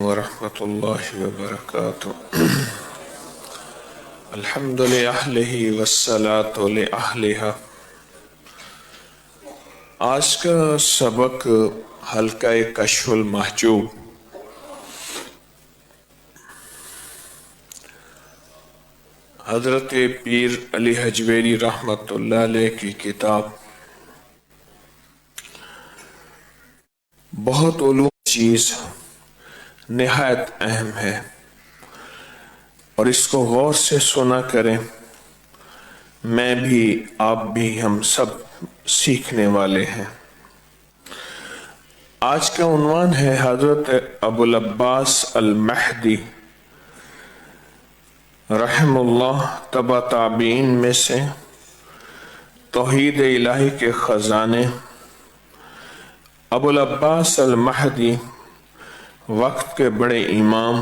ورحمۃ اللہ وبرکاتہ۔ الحمد للہ والصلاة لأہلہا۔ آج کا سبق حلقہ کشف المحجوب، حضرت پیر علی حجویری رحمۃ اللہ علیہ کی کتاب۔ بہت علوم چیز نہایت اہم ہے اور اس کو غور سے سنا کریں۔ میں بھی، آپ بھی، ہم سب سیکھنے والے ہیں۔ آج کا عنوان ہے حضرت ابو العباس المہدی رحم اللہ، تبع تابعین میں سے، توحید الہی کے خزانے۔ ابو العباس المہدی وقت کے بڑے امام،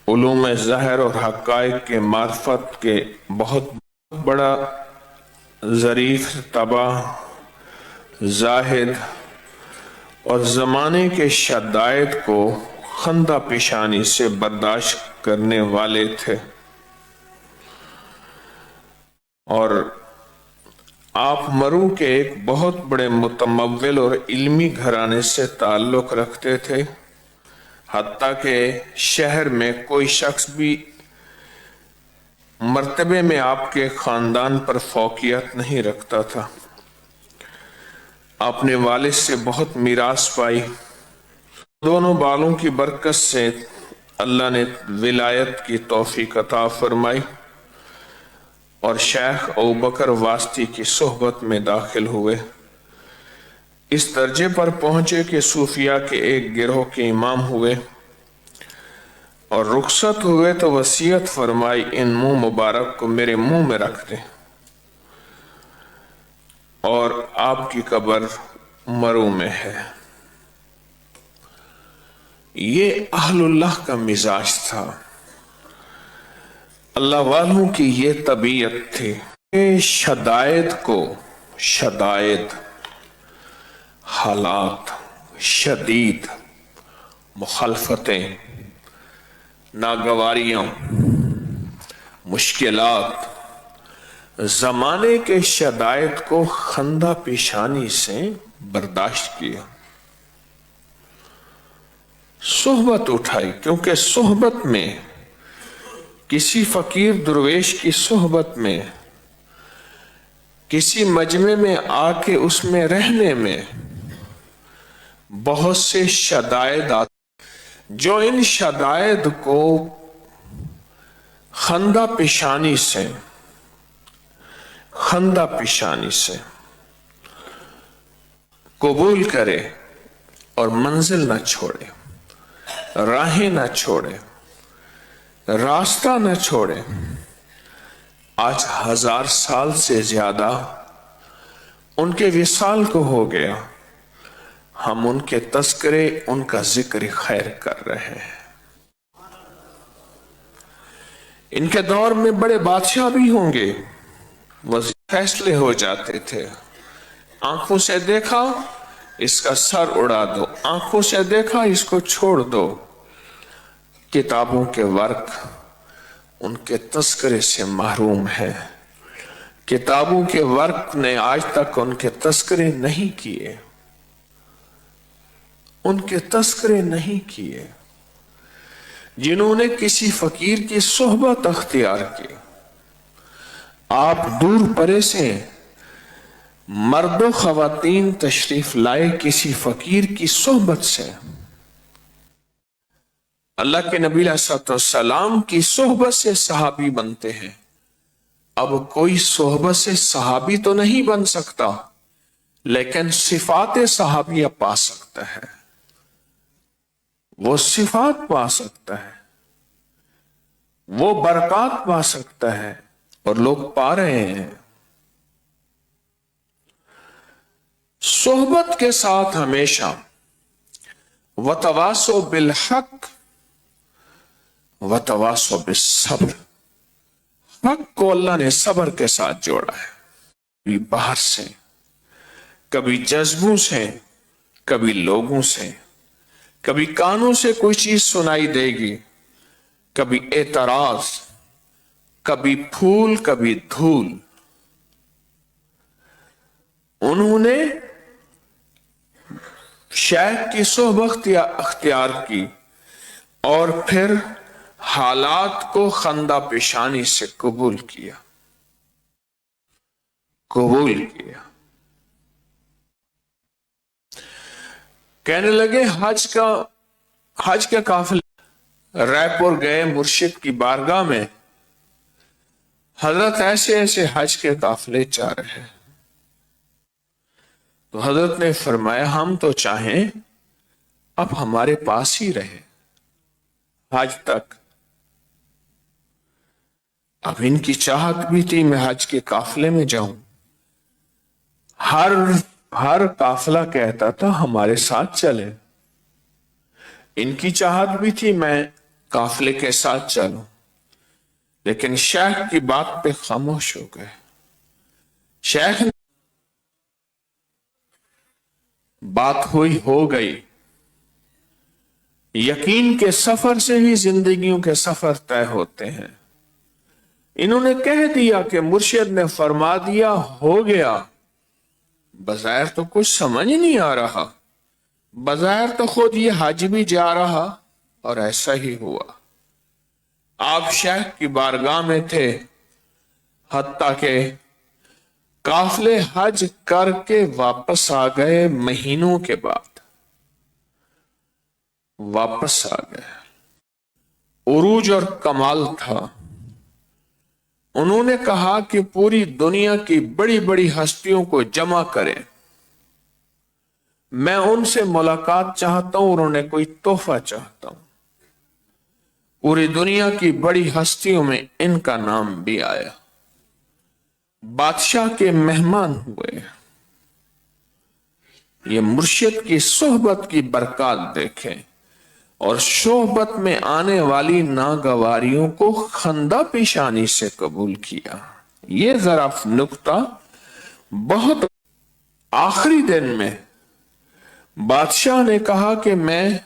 علوم ظاہر اور حقائق کے معرفت کے بہت بڑا ظریف، تباہ، زاہد اور زمانے کے شدائد کو خندہ پیشانی سے برداشت کرنے والے تھے، اور آپ مرو کے ایک بہت بڑے متمول اور علمی گھرانے سے تعلق رکھتے تھے، حتیٰ کہ شہر میں کوئی شخص بھی مرتبے میں آپ کے خاندان پر فوقیت نہیں رکھتا تھا۔ آپ نے والد سے بہت میراث پائی۔ دونوں بالوں کی برکت سے اللہ نے ولایت کی توفیق عطا فرمائی اور شیخ ابوبکر واسطی کی صحبت میں داخل ہوئے۔ اس درجے پر پہنچے کہ صوفیاء کے ایک گروہ کے امام ہوئے، اور رخصت ہوئے تو وصیت فرمائی، ان منہ مبارک کو میرے منہ میں رکھ دیں، اور آپ کی قبر مرو میں ہے۔ یہ اہل اللہ کا مزاج تھا، اللہ والوں کی یہ طبیعت تھی۔ شدائد، حالات، شدید مخالفتیں، ناگواریاں، مشکلات، زمانے کے شدائد کو خندہ پیشانی سے برداشت کیا، صحبت اٹھائی، کیونکہ صحبت میں، کسی فقیر درویش کی صحبت میں، کسی مجمع میں آ کے اس میں رہنے میں بہت سے شدائد آتے، جو ان شدائد کو خندہ پیشانی سے قبول کرے اور منزل نہ چھوڑے، راہیں نہ چھوڑے، راستہ نہ چھوڑے۔ آج 1000 سال سے زیادہ ان کے وصال کو ہو گیا، ہم ان کے تذکرے، ان کا ذکر خیر کر رہے ہیں۔ ان کے دور میں بڑے بادشاہ بھی ہوں گے، فیصلے ہو جاتے تھے، آنکھوں سے دیکھا اس کا سر اڑا دو، آنکھوں سے دیکھا اس کو چھوڑ دو۔ کتابوں کے ورق ان کے تذکرے سے محروم ہے، کتابوں کے ورق نے آج تک ان کے تذکرے نہیں کیے، ان کے تذکرے نہیں کیے۔ جنہوں نے کسی فقیر کی صحبت اختیار کی، آپ دور پرے سے مرد و خواتین تشریف لائے کسی فقیر کی صحبت سے، اللہ کے نبی علیہ السلام کی صحبت سے صحابی بنتے ہیں۔ اب کوئی صحبت سے صحابی تو نہیں بن سکتا، لیکن صفات صحابیہ پا سکتا ہے، وہ صفات پا سکتا ہے، وہ برکات پا سکتا ہے، اور لوگ پا رہے ہیں۔ صحبت کے ساتھ ہمیشہ وتواصوا بالحق وتواصوا بالصبر، حق کو اللہ نے صبر کے ساتھ جوڑا ہے۔ کبھی باہر سے، کبھی جذبوں سے، کبھی لوگوں سے، کبھی کانوں سے کوئی چیز سنائی دے گی، کبھی اعتراض، کبھی پھول، کبھی دھول۔ انہوں نے شیخ کی صحبت اختیار کی اور پھر حالات کو خندہ پیشانی سے قبول کیا۔ کہنے لگے حج کا قافلہ رائے پور گئے، مرشد کی بارگاہ میں حضرت ایسے ایسے حج کے قافلے جا رہے ہیں۔ تو حضرت نے فرمایا ہم تو چاہیں اب ہمارے پاس ہی رہے حج تک۔ اب ان کی چاہت بھی تھی میں حج کے قافلے میں جاؤں۔ ہر قافلہ کہتا تھا ہمارے ساتھ چلے۔ ان کی چاہت بھی تھی میں قافلے کے ساتھ چلوں، لیکن شیخ کی بات پہ خاموش ہو گئے۔ شیخ نے بات ہوئی ہو گئی۔ یقین کے سفر سے ہی زندگیوں کے سفر طے ہوتے ہیں۔ انہوں نے کہہ دیا کہ مرشد نے فرما دیا، ہو گیا۔ بظاہر تو کچھ سمجھ نہیں آ رہا، بظاہر تو خود یہ حج بھی جا رہا، اور ایسا ہی ہوا۔ آپ شیخ کی بارگاہ میں تھے، حتیٰ کہ قافلے حج کر کے واپس آ گئے، مہینوں کے بعد واپس آ گئے۔ عروج اور کمال تھا۔ انہوں نے کہا کہ پوری دنیا کی بڑی بڑی ہستیوں کو جمع کریں، میں ان سے ملاقات چاہتا ہوں اور انہیں کوئی تحفہ چاہتا ہوں۔ پوری دنیا کی بڑی ہستیوں میں ان کا نام بھی آیا۔ بادشاہ کے مہمان ہوئے۔ یہ مرشد کی صحبت کی برکات دیکھیں اور صحبت میں آنے والی ناگواریوں کو خندہ پیشانی سے قبول کیا۔ یہ ذرا نکتہ بہت آخری دن میں بادشاہ نے کہا کہ میں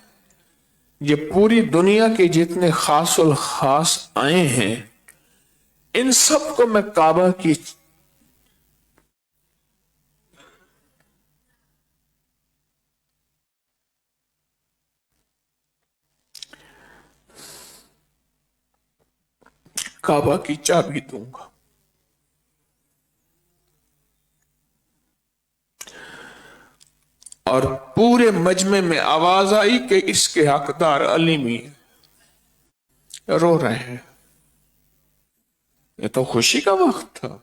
یہ پوری دنیا کے جتنے خاص الخاص آئے ہیں ان سب کو میں کعبہ کی چابی دوں گا۔ اور پورے مجمع میں آواز آئی کہ اس کے حقدار علی میاں۔ رو رہے ہیں۔ یہ تو خوشی کا وقت تھا،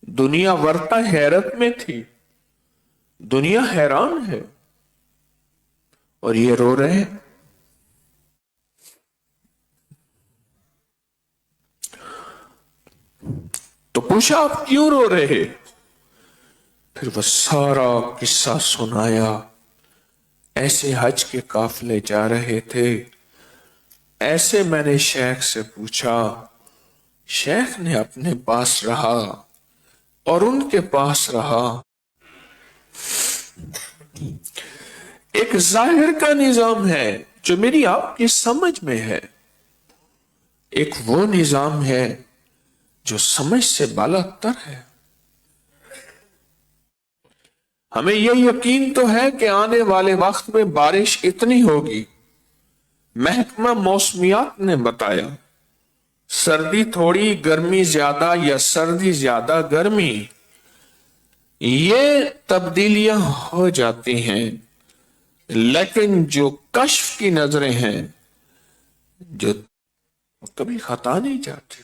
دنیا ورطہ حیرت میں تھی، دنیا حیران ہے، اور یہ رو رہے ہیں۔ تو پوچھا آپ کیوں رو رہے؟ پھر وہ سارا قصہ سنایا۔ ایسے حج کے قافلے جا رہے تھے، ایسے میں نے شیخ سے پوچھا، شیخ نے اپنے پاس رہا اور ان کے پاس رہا۔ ایک ظاہر کا نظام ہے جو میری آپ کی سمجھ میں ہے، ایک وہ نظام ہے جو سمجھ سے بالا تر ہے۔ ہمیں یہ یقین تو ہے کہ آنے والے وقت میں بارش اتنی ہوگی، محکمہ موسمیات نے بتایا سردی تھوڑی گرمی زیادہ یا سردی زیادہ گرمی، یہ تبدیلیاں ہو جاتی ہیں، لیکن جو کشف کی نظریں ہیں جو کبھی خطا نہیں جاتی۔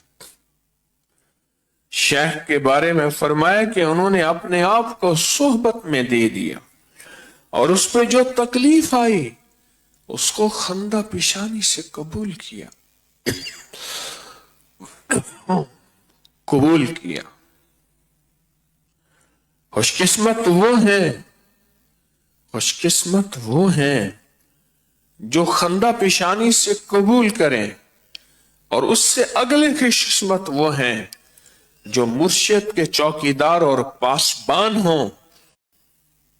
شیخ کے بارے میں فرمایا کہ انہوں نے اپنے آپ کو صحبت میں دے دیا اور اس پہ جو تکلیف آئی اس کو خندہ پیشانی سے قبول کیا۔ خوش قسمت وہ ہیں جو خندہ پیشانی سے قبول کریں، اور اس سے اگلے خوش قسمت وہ ہیں جو مرشد کے چوکیدار اور پاسبان ہوں،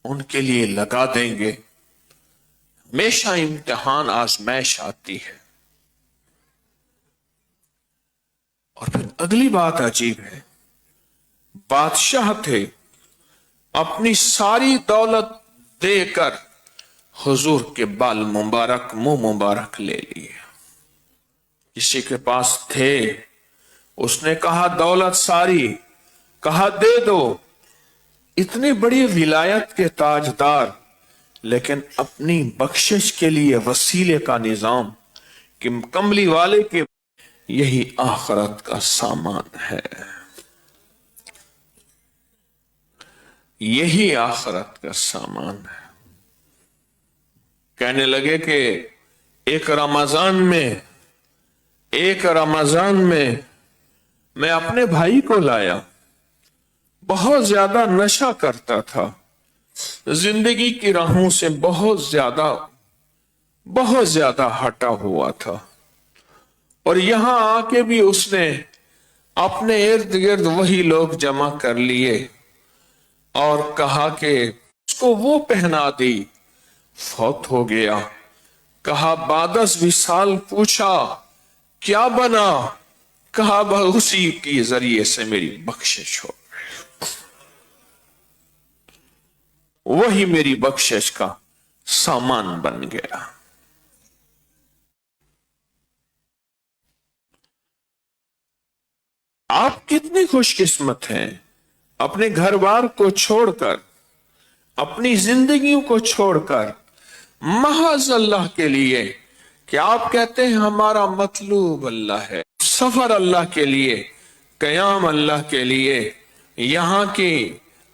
ان کے لیے لگا دیں گے ہمیشہ امتحان آزمائش آتی ہے. اور پھر اگلی بات عجیب ہے، بادشاہ تھے، اپنی ساری دولت دے کر حضور کے بال مبارک، منہ مبارک لے لیے. کسی کے پاس تھے، اس نے کہا دولت ساری، کہا دے دو. اتنی بڑی ولایت کے تاجدار، لیکن اپنی بخشش کے لیے وسیلے کا نظام کہ کملی والے کے، یہی آخرت کا سامان ہے، یہی آخرت کا سامان ہے. کہنے لگے کہ ایک رمضان میں میں اپنے بھائی کو لایا، بہت زیادہ نشہ کرتا تھا، زندگی کی راہوں سے بہت زیادہ ہٹا ہوا تھا، اور یہاں آ کے بھی اس نے اپنے ارد گرد وہی لوگ جمع کر لیے اور کہا کہ اس کو وہ پہنا دی. فوت ہو گیا. کہا بعد وصال پوچھا کیا بنا؟ کہا اسی کی ذریعے سے میری بخشش ہو، وہی میری بخشش کا سامان بن گیا. آپ کتنی خوش قسمت ہیں، اپنے گھر بار کو چھوڑ کر، اپنی زندگیوں کو چھوڑ کر، محض اللہ کے لیے، کہ آپ کہتے ہیں ہمارا مطلوب اللہ ہے، سفر اللہ کے لیے، قیام اللہ کے لیے، یہاں کی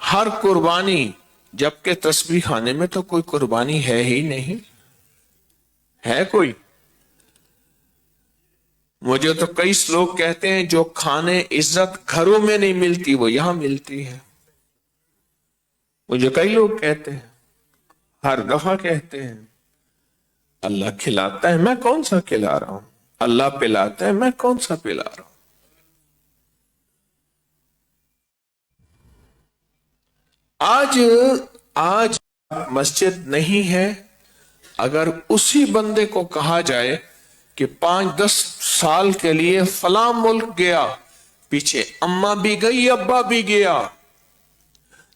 ہر قربانی، جبکہ تسبیح خانے میں تو کوئی قربانی ہے ہی نہیں. ہے کوئی؟ مجھے تو کئی لوگ کہتے ہیں جو کھانے عزت گھروں میں نہیں ملتی وہ یہاں ملتی ہے. مجھے کئی لوگ کہتے ہیں، ہر دفعہ کہتے ہیں اللہ کھلاتا ہے، میں کون سا کھلا رہا ہوں؟ اللہ پلاتا ہے، میں کون سا پلا رہا ہوں؟ آج مسجد نہیں ہے، اگر اسی بندے کو کہا جائے کہ 5-10 سال کے لیے فلاں ملک گیا، پیچھے اماں بھی گئی، ابا بھی گیا،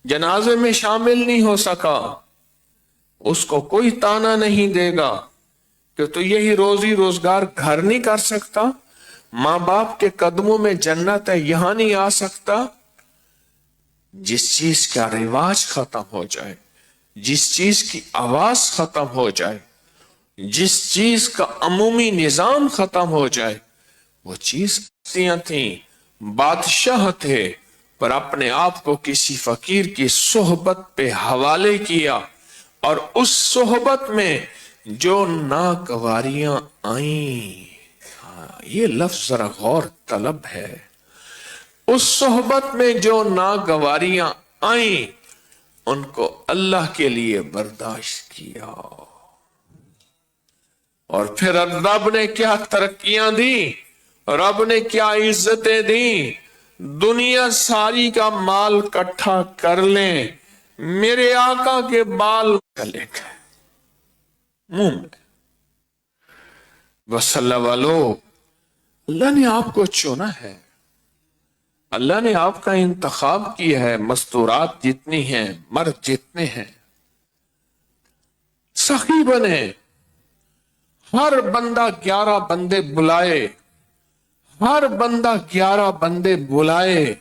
جنازے میں شامل نہیں ہو سکا، اس کو کوئی تانا نہیں دے گا کہ تو یہی روزی روزگار گھر نہیں کر سکتا، ماں باپ کے قدموں میں جنت ہے یہاں نہیں آ سکتا. جس چیز کا رواج ختم ہو جائے، جس چیز کی آواز ختم ہو جائے، جس چیز کا عمومی نظام ختم ہو جائے، وہ چیز تھیں. بادشاہ تھے پر اپنے آپ کو کسی فقیر کی صحبت پہ حوالے کیا، اور اس صحبت میں جو ناگواریاں آئیں، یہ لفظ ذرا غور طلب ہے، اس صحبت میں جو ناگواریاں آئیں ان کو اللہ کے لیے برداشت کیا، اور پھر رب نے کیا ترقیاں دی، رب نے کیا عزتیں دی. دنیا ساری کا مال کٹھا کر لیں، میرے آقا کے بال چلے گئے منہ میں. بس اللہ والو، اللہ نے آپ کو چنا ہے، اللہ نے آپ کا انتخاب کیا ہے. مستورات جتنی ہیں، مرد جتنے ہیں، سخی بنے، ہر بندہ 11 بندے بلائے، ہر بندہ 11 بندے بلائے.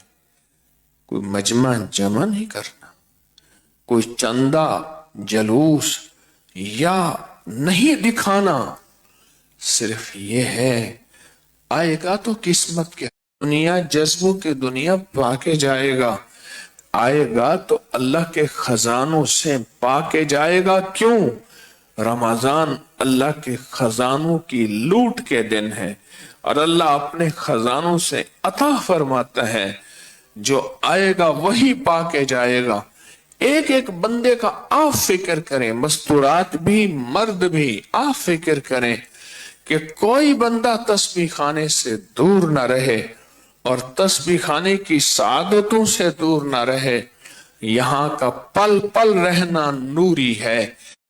کوئی مجمع جمع نہیں کرنا، کوئی چندہ جلوس یا نہیں دکھانا، صرف یہ ہے آئے گا تو قسمت کے دنیا، جذبوں کی دنیا پا کے جائے گا، آئے گا تو اللہ کے خزانوں سے پا کے جائے گا. کیوں؟ رمضان اللہ کے خزانوں کی لوٹ کے دن ہے، اور اللہ اپنے خزانوں سے عطا فرماتا ہے، جو آئے گا وہی پا کے جائے گا. ایک ایک بندے کا آپ فکر کریں، مستورات بھی مرد بھی آپ فکر کریں کہ کوئی بندہ تسبیح خانے سے دور نہ رہے اور تسبیح خانے کی سعادتوں سے دور نہ رہے. یہاں کا پل پل رہنا نوری ہے،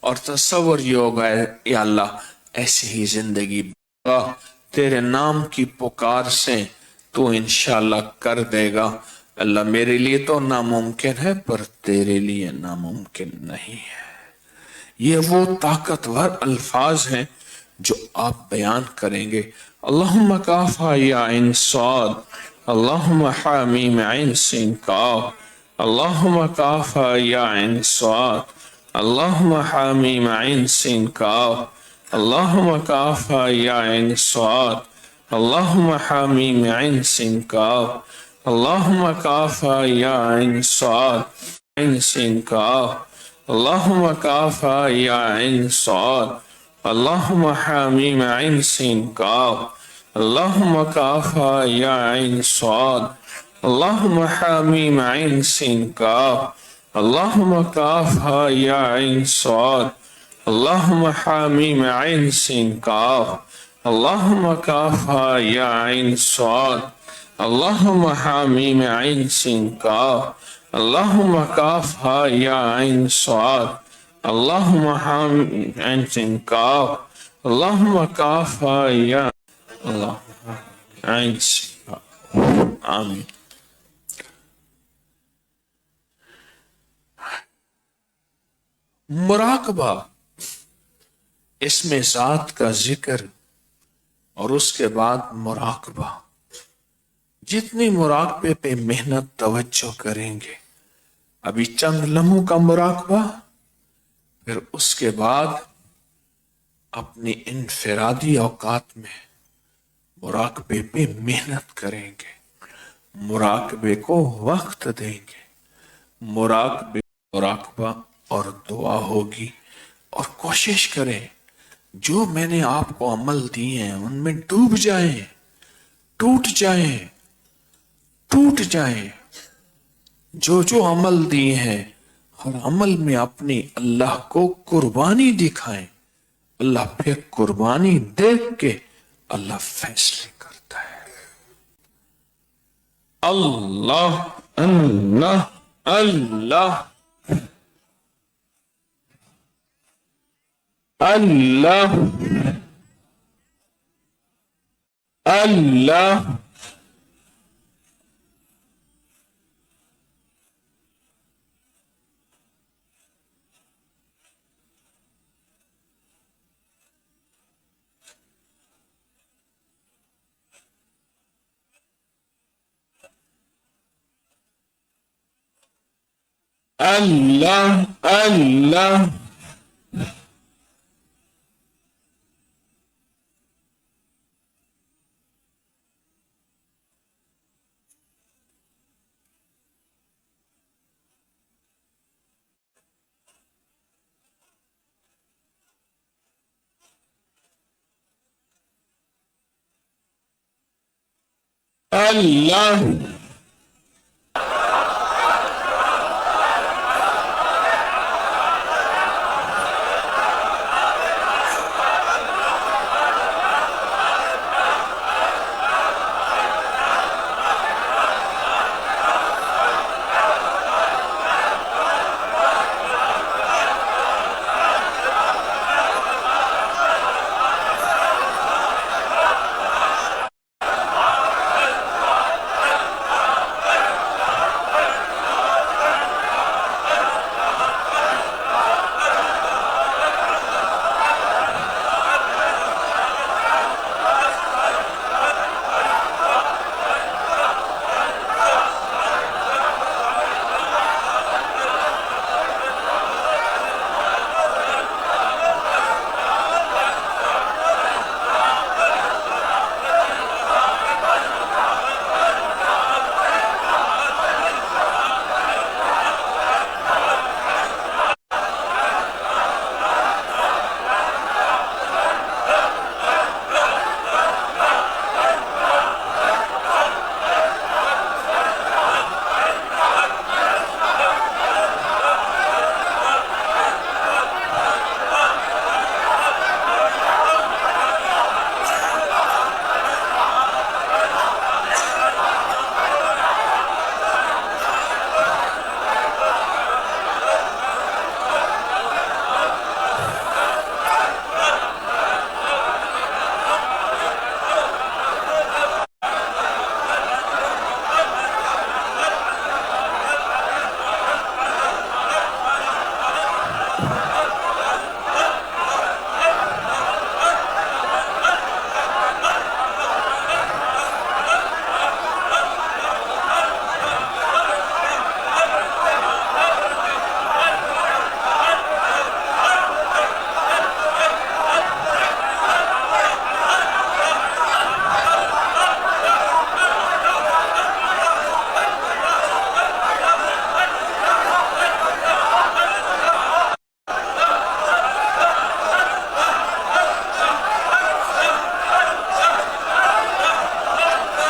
اور تصور یہ ہوگا یا اللہ ایسی ہی زندگی تیرے نام کی پکار سے تو انشاءاللہ کر دے گا۔ اللہ میرے لیے تو ناممکن ہے پر تیرے لیے ناممکن نہیں ہے۔ یہ وہ طاقتور الفاظ ہیں جو آپ بیان کریں گے۔ اللہم کافا یا عین صاد، اللہم حامیم عین سین کاف، اللہم کافا یا عین صاد، اللہم حامیم عین سین کاف، اللہم کافا یا عین صاد، اللہم حامیم عین سین کاف، اللہم کافا یا عین صاد عین سین کاف، اللہم کافا یا عین صاد، اللہم حامیم عین سین کاف، اللہم کافا یا عین صاد، اللہم حامیم عین سین کاف، اللہم کافا یا عین صاد، اللہم حامیم عین سین کاف، اللہم کافا یا عین صاد، اللہم حامیم عین سین کاف، اللہم کافا یا عین صاد، اللہم حامیم عین سین کاف، اللہم کافا یا اللہ عین سین کاف۔ آمین۔ مراقبہ، اس میں ذات کا ذکر اور اس کے بعد مراقبہ۔ جتنی مراقبے پہ محنت توجہ کریں گے، ابھی چند لمحوں کا مراقبہ، پھر اس کے بعد اپنی انفرادی اوقات میں مراقبے پہ محنت کریں گے، مراقبے کو وقت دیں گے، مراقبہ اور دعا ہوگی، اور کوشش کریں جو میں نے آپ کو عمل دیے ہیں ان میں ڈوب جائیں، ٹوٹ جائیں، ٹوٹ جائیں۔ جو جو عمل دیے ہیں ہر عمل میں اپنی اللہ کو قربانی دکھائیں، اللہ پھر قربانی دیکھ کے اللہ فیصلے کرتا ہے۔ اللہ اللہ اللہ اللہ اللہ اللہ اللہ اللہ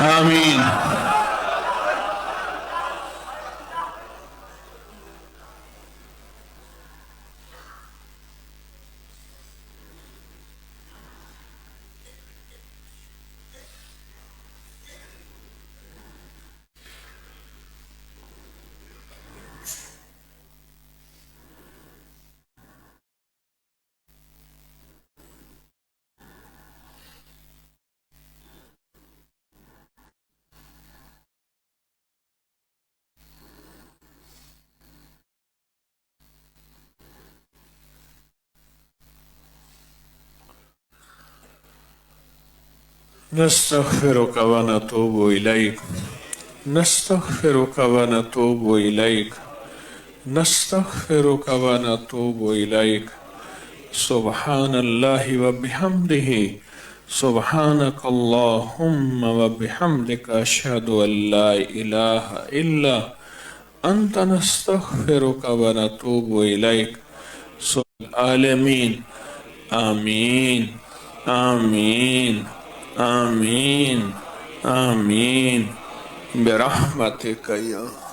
آمین. نستغفرك ونتوب إليك نستغفرك ونتوب إليك نستغفرك ونتوب إليك سبحان الله وبحمده سبحانك اللهم وبحمدك أشهد أن لا إله إلا أنت نستغفرك ونتوب إليك العالمين. آمين آمين آمين آمين برحمتك يا